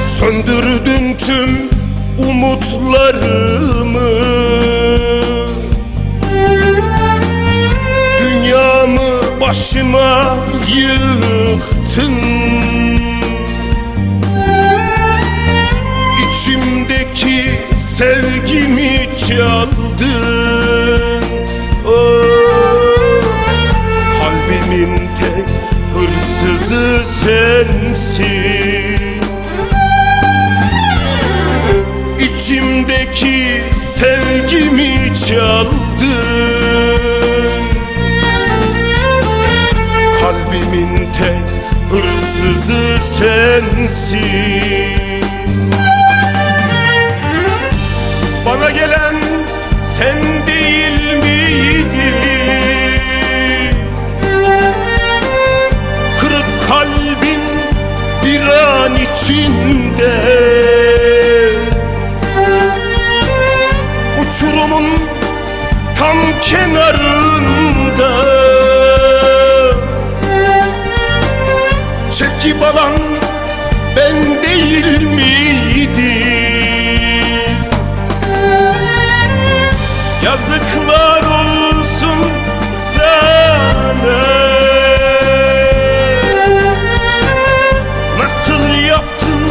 Söndürdün tüm umutlarımı, dünyamı başıma yıktın. İçimdeki sevgimi çaldın. Oh, kalbimin tek hırsızı sensin. İçimdeki sevgimi çaldın. Kalbimin tek hırsızı sensin. Bana gelen sen değil miydin? Kırık kalbin bir an içinde, uçurumun tam kenarında çekip alan ben değil miydim? Yazıklar olsun sana. Nasıl yaptın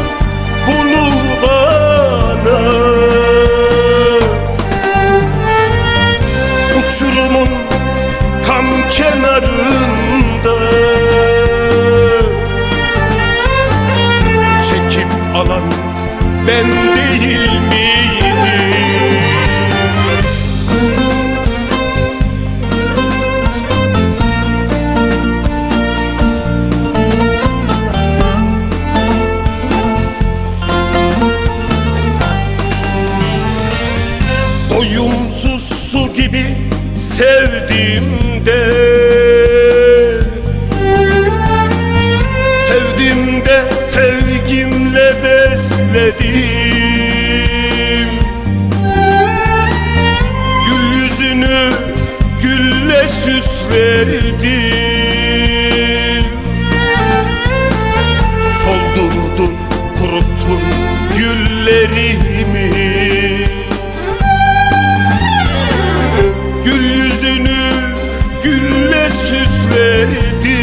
bunu bana? Uçurumun tam kenarında çekip alan ben değil miydim? Doyumsuz su gibi sevdiğimde, sevdiğimde sevgimle besledim. Gül yüzünü gülle süsledim. Soldurdun, kuruttun güllerimi. Gül yüzünü gülle süsledim.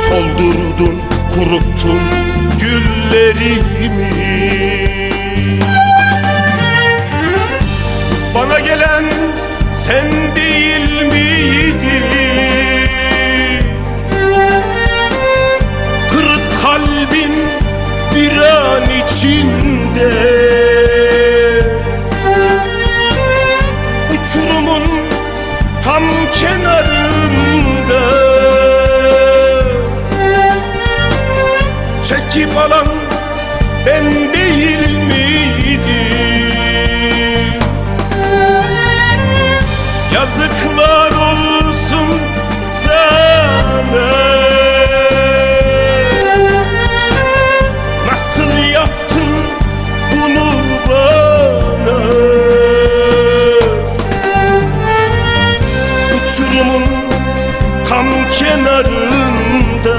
Soldurdun, kuruttun güllerimi. Bana gelen sen değil miydin? Kırık kalbin bir an içinde, uçurumun tam kenarında çekip alan ben değil miydim? Yazıklar olsun sana. Nasıl yaptın bunu bana? Uçurumun tam kenarında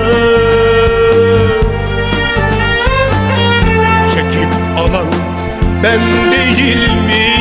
çekip alan ben değil mi?